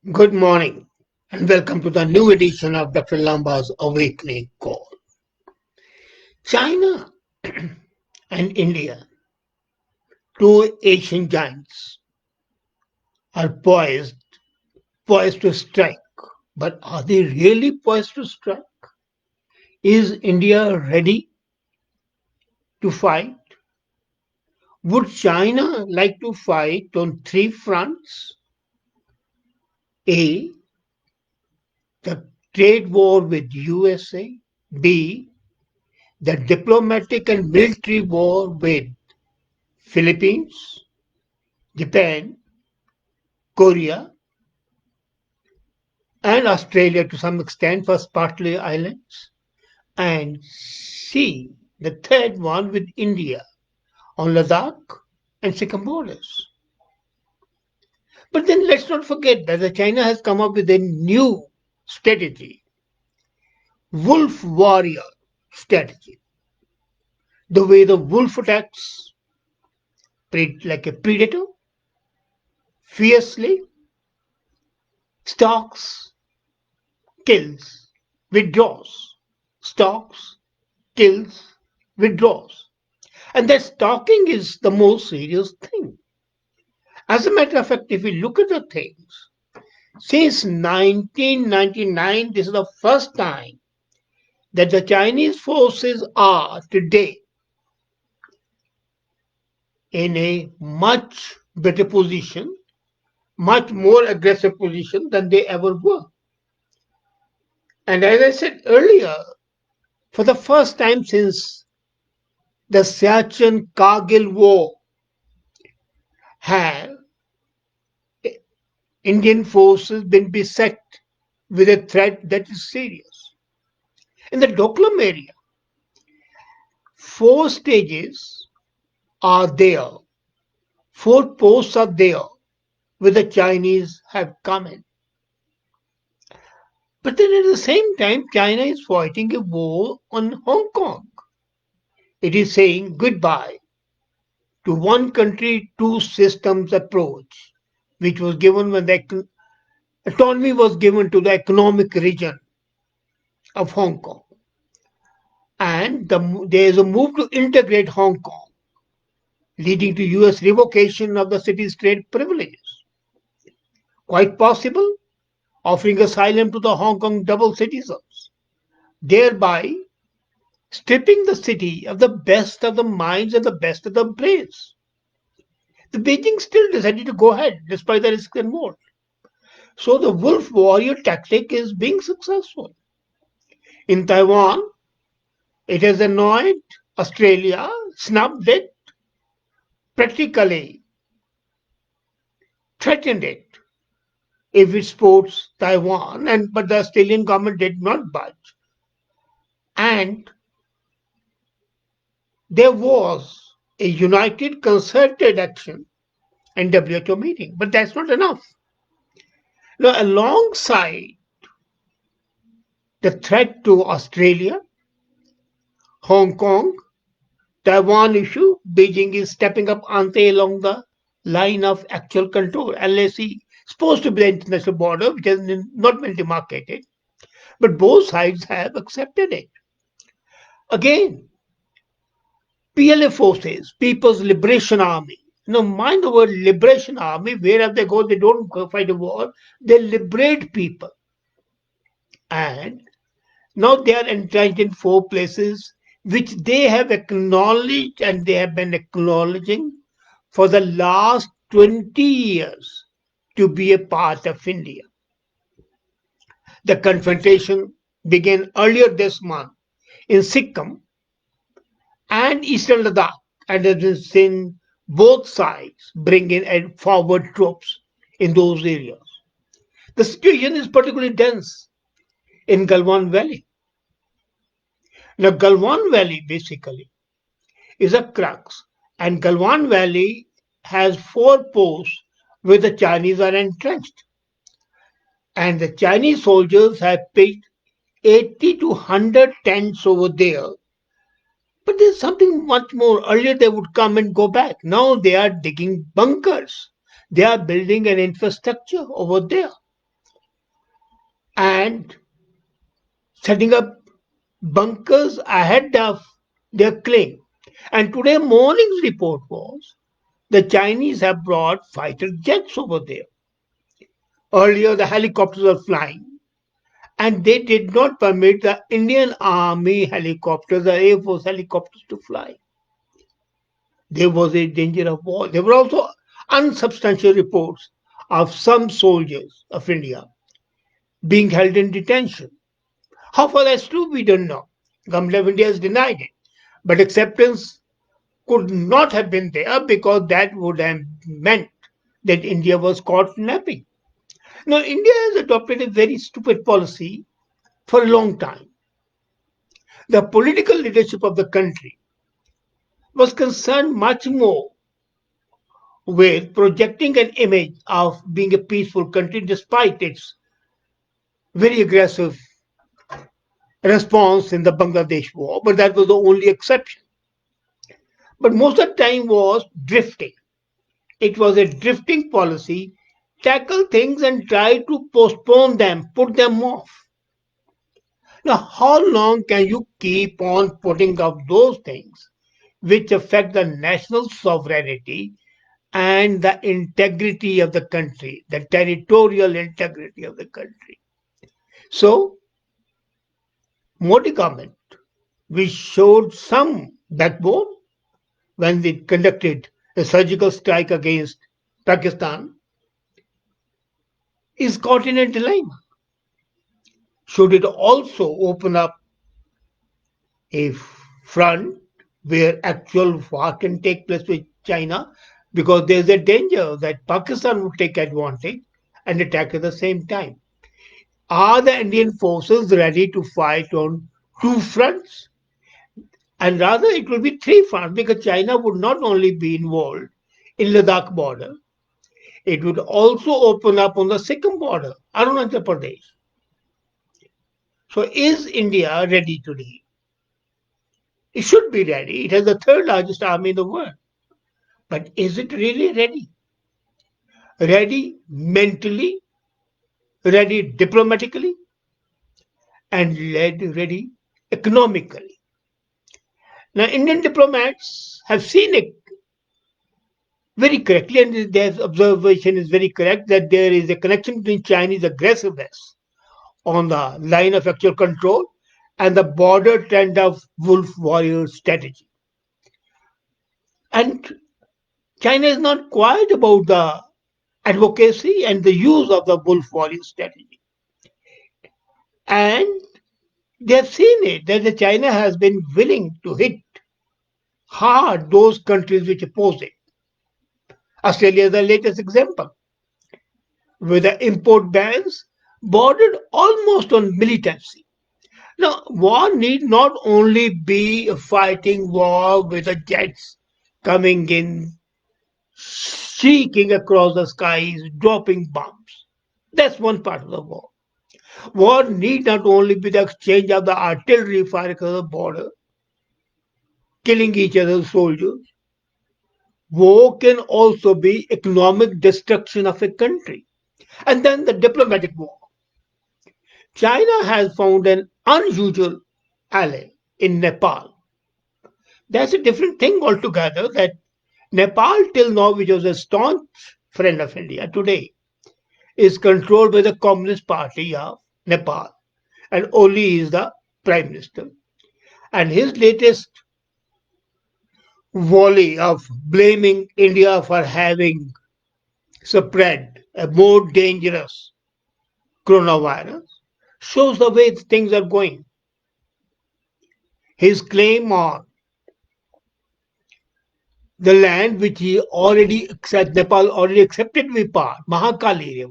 Good morning and welcome to the new edition of Dr. Lamba's Awakening Call. China and India, two Asian giants, are poised to strike. But are they really poised to strike? Is India ready to fight? Would China like to fight on three fronts? A. The trade war with USA. B. The diplomatic and military war with Philippines, Japan, Korea, and Australia to some extent for Spratly Islands, and C, the third one with India on Ladakh and Sikkim borders. But then let's not forget that China has come up with a new strategy, wolf warrior strategy. The way the wolf attacks like a predator, fiercely, stalks, kills, withdraws, stalks, kills, withdraws. And that stalking is the most serious thing. As a matter of fact, if we look at the things, since 1999, this is the first time that the Chinese forces are today in a much better position, much more aggressive position than they ever were. And as I said earlier, for the first time since the Siachen Kargil War, have Indian forces been beset with a threat that is serious. In the Doklam area, four stages are there, four posts are there where the Chinese have come in. But then at the same time, China is fighting a war on Hong Kong. It is saying goodbye to one country, two systems approach, which was given when the autonomy was given to the economic region of Hong Kong. And there is a move to integrate Hong Kong, leading to US revocation of the city's trade privileges. Quite possible, offering asylum to the Hong Kong double citizens, thereby stripping the city of the best of the minds and the best of the brains. The Beijing still decided to go ahead despite the risks involved. So the wolf warrior tactic is being successful. In Taiwan, it has annoyed Australia, snubbed it, practically threatened it if it supports Taiwan, but the Australian government did not budge. And there was a united concerted action in WHO meeting, but that's not enough. Now, alongside the threat to Australia, Hong Kong, Taiwan issue, Beijing is stepping up ante along the line of actual control. LAC supposed to be the international border, which has not been demarcated, but both sides have accepted it. Again, PLA forces, People's Liberation Army. Now, mind the word Liberation Army. Wherever they go, they don't go fight a war. They liberate people. And now they are entrenched in four places which they have acknowledged and they have been acknowledging for the last 20 years to be a part of India. The confrontation began earlier this month in Sikkim and Eastern Ladakh, and it has seen both sides bring in and forward troops in those areas. The situation is particularly dense in Galwan Valley. Now, Galwan Valley basically is a crux, and Galwan Valley has four posts where the Chinese are entrenched, and the Chinese soldiers have pitched 80 to 100 tents over there. But there's something much more. Earlier they would come and go back. Now they are digging bunkers. They are building an infrastructure over there. and setting up bunkers ahead of their claim. And today morning's report was the Chinese have brought fighter jets over there. Earlier, the helicopters were flying, and they did not permit the Indian Army helicopters, the Air Force helicopters, to fly. There was a danger of war. There were also unsubstantiated reports of some soldiers of India being held in detention. How far that's true, we don't know. Government of India has denied it. But acceptance could not have been there because that would have meant that India was caught napping. Now, India has adopted a very stupid policy for a long time. The political leadership of the country was concerned much more with projecting an image of being a peaceful country despite its very aggressive response in the Bangladesh war, but that was the only exception. But most of the time was drifting. It was a drifting policy, tackle things and try to postpone them, put them off. Now, how long can you keep on putting up those things which affect the national sovereignty and the integrity of the country, the territorial integrity of the country? So, Modi government, which showed some backbone when they conducted a surgical strike against Pakistan, is caught in a dilemma. Should it also open up a front where actual war can take place with China? Because there's a danger that Pakistan would take advantage and attack at the same time. Are the Indian forces ready to fight on two fronts? And rather, it will be three fronts because China would not only be involved in Ladakh border, it would also open up on the Sikkim border, Arunachal Pradesh. So is India ready today? It should be ready. It has the third largest army in the world. But is it really ready? Ready mentally, ready diplomatically, and ready economically. Now, Indian diplomats have seen it very correctly, and their observation is very correct that there is a connection between Chinese aggressiveness on the line of actual control and the border trend of wolf warrior strategy. And China is not quiet about the advocacy and the use of the wolf warrior strategy. And they have seen it that China has been willing to hit hard those countries which oppose it. Australia is the latest example, with the import bans bordered almost on militancy. Now, war need not only be a fighting war with the jets coming in, streaking across the skies, dropping bombs. That's one part of the war. War need not only be the exchange of the artillery fire across the border, killing each other's soldiers. War can also be economic destruction of a country. And then the diplomatic war. China has found an unusual ally in Nepal. That's a different thing altogether that Nepal till now, which was a staunch friend of India today, is controlled by the Communist Party of Nepal. And Oli is the Prime Minister. And his latest volley of blaming India for having spread a more dangerous coronavirus shows the way things are going. His claim on the land which he already accept, Nepal already accepted to be part, Mahakali area,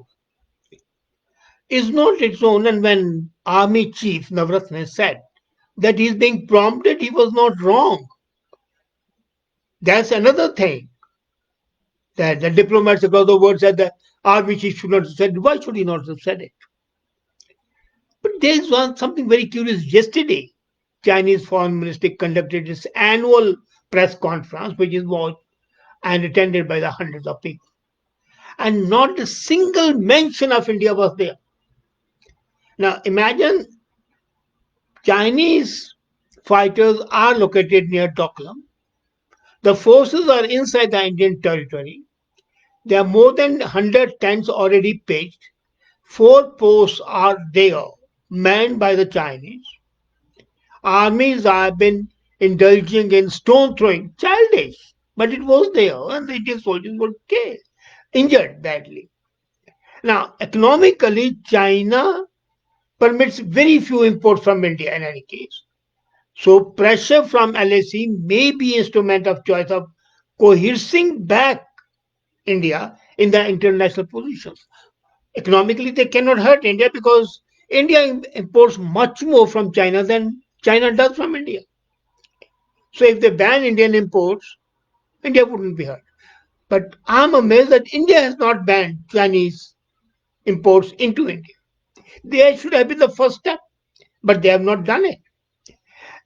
is not its own. And when Army Chief Navratna said that he's being prompted, he was not wrong. That's another thing that the diplomats across the world said that Army Chief should not have said. Why should he not have said it? But there is something very curious. Yesterday, Chinese Foreign Ministry conducted its annual press conference, which is watched and attended by the hundreds of people. And not a single mention of India was there. Now imagine Chinese fighters are located near Doklam. The forces are inside the Indian territory. There are more than 100 tanks already pitched. Four posts are there, manned by the Chinese. Armies have been indulging in stone throwing, childish, but it was there, and the Indian soldiers were killed, injured badly. Now, economically, China permits very few imports from India in any case. So, pressure from LAC may be instrument of choice of coercing back India in the international positions. Economically, they cannot hurt India because India imports much more from China than China does from India. So if they ban Indian imports, India wouldn't be hurt. But I'm amazed that India has not banned Chinese imports into India. They should have been the first step, but they have not done it.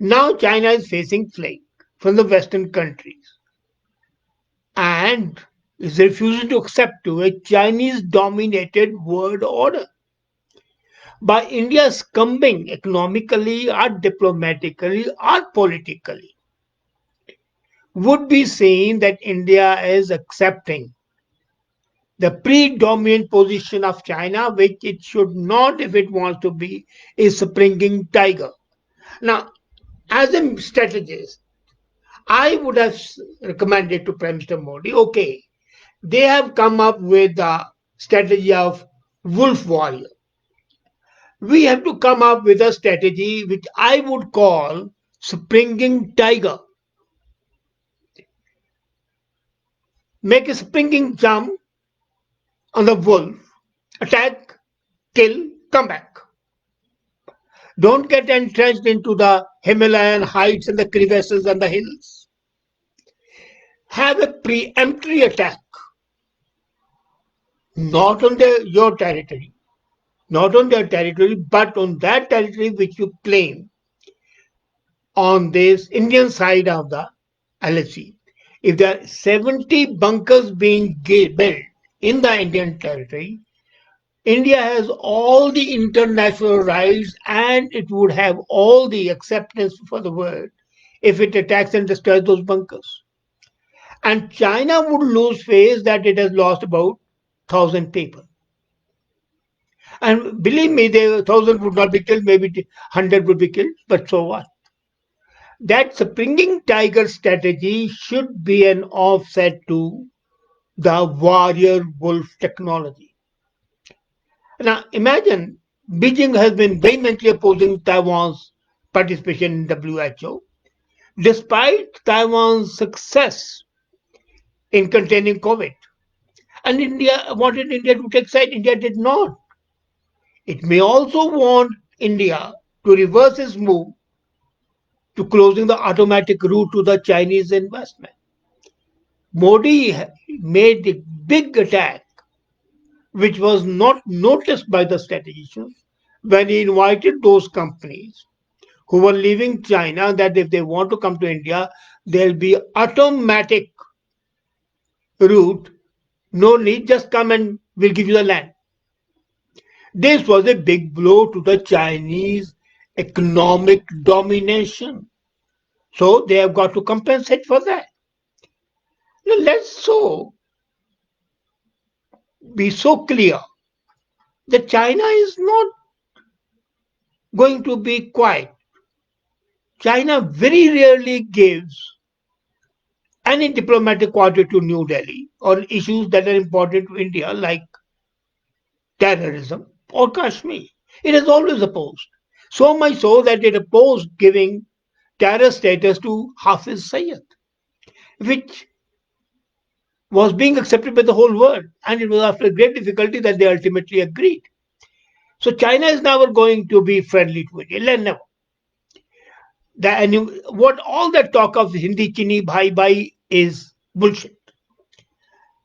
Now China is facing flak from the Western countries and is refusing to accept to a Chinese dominated world order. By India succumbing economically or diplomatically or politically, would be saying that India is accepting the predominant position of China, which it should not, if it wants to be, a springing tiger. Now, as a strategist, I would have recommended to Prime Minister Modi, okay, they have come up with the strategy of wolf warrior. We have to come up with a strategy which I would call springing tiger. Make a springing jump on the wolf, attack, kill, come back. Don't get entrenched into the Himalayan heights and the crevasses and the hills. Have a preemptory attack, not on your territory, not on their territory, but on that territory which you claim on this Indian side of the LHC. If there are 70 bunkers being built in the Indian territory, India has all the international rights and it would have all the acceptance for the world if it attacks and destroys those bunkers. And China would lose face that it has lost about 1,000 people. And believe me, the 1,000 would not be killed, maybe 100 would be killed, but so what? That springing tiger strategy should be an offset to the warrior wolf technology. Now imagine Beijing has been vehemently opposing Taiwan's participation in WHO, despite Taiwan's success in containing COVID. And India wanted India to take side. India did not. It may also want India to reverse its move to closing the automatic route to the Chinese investment. Modi made a big attack, which was not noticed by the statisticians, when he invited those companies who were leaving China that if they want to come to India, there'll be automatic route. No need, just come and we'll give you the land. This was a big blow to the Chinese economic domination. So they have got to compensate for that. Now let's be so clear that China is not going to be quiet. China very rarely gives any diplomatic quarter to New Delhi on issues that are important to India, like terrorism or Kashmir. It has always opposed. So much so that it opposed giving terror status to Hafiz Sayyid, which was being accepted by the whole world. And it was after great difficulty that they ultimately agreed. So China is never going to be friendly to India. Never. What all that talk of Hindi Chini Bhai Bhai is bullshit.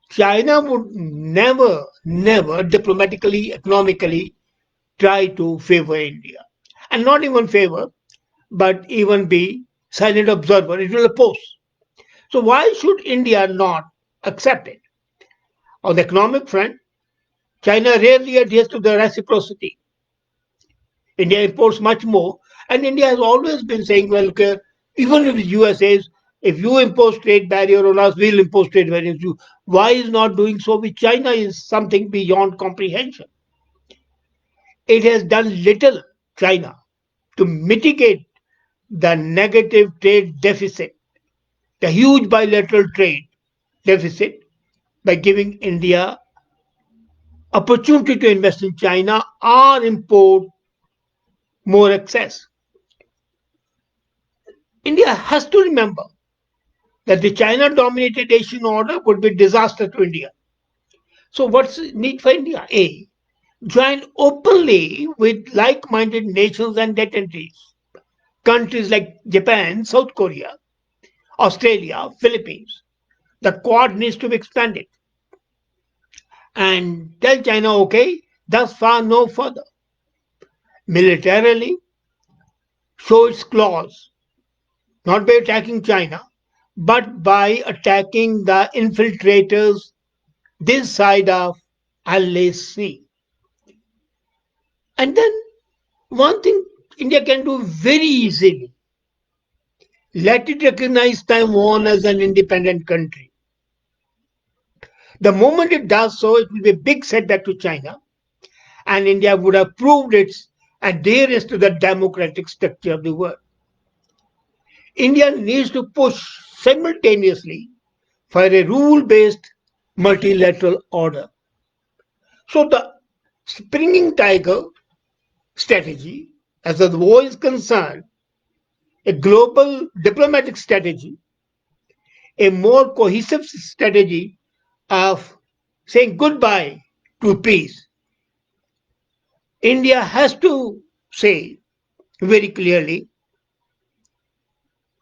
China would never diplomatically, economically try to favor India. And not even favor, but even be silent observer. It will oppose. So why should India not accept it? On the economic front, China rarely adheres to the reciprocity. India imports much more, and India has always been saying, well, okay, even if the US says, if you impose trade barrier on us, we'll impose trade barriers. You, why is not doing so with China is something beyond comprehension. It has done little, China, to mitigate the negative trade deficit, the huge bilateral trade deficit, by giving India opportunity to invest in China or import more excess. India has to remember that the China dominated Asian order would be disaster to India. So what's the need for India? A. Join openly with like-minded nations and dignitaries. Countries like Japan, South Korea, Australia, Philippines. The Quad needs to be expanded. And tell China, okay, thus far no further. Militarily, show its claws, not by attacking China, but by attacking the infiltrators this side of Alice Sea. And then one thing India can do very easily, let it recognize Taiwan as an independent country. The moment it does so, it will be a big setback to China, and India would have proved its adherence to the democratic structure of the world. India needs to push simultaneously for a rule based multilateral order. So the springing tiger strategy, as the war is concerned, a global diplomatic strategy, a more cohesive strategy of saying goodbye to peace. India has to say very clearly,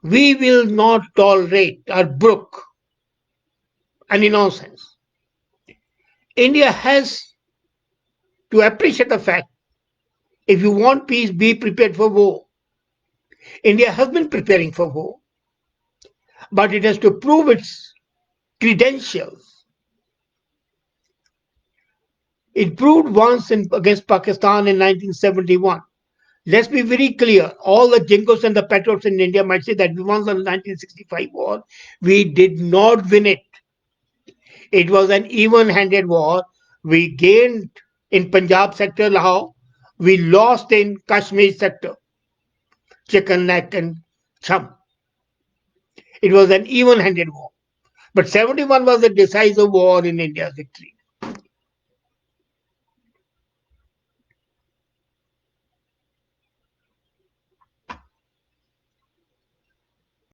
we will not tolerate or brook any nonsense. India has to appreciate the fact, if you want peace, be prepared for war. India has been preparing for war, but it has to prove its credentials. It proved once against Pakistan in 1971. Let's be very clear. All the Jingos and the patriots in India might say that we won the 1965 war. We did not win it. It was an even-handed war. We gained in Punjab sector, Lahore. We lost in Kashmir sector, Chicken Neck and Cham. It was an even-handed war. But 71 was a decisive war in India's victory.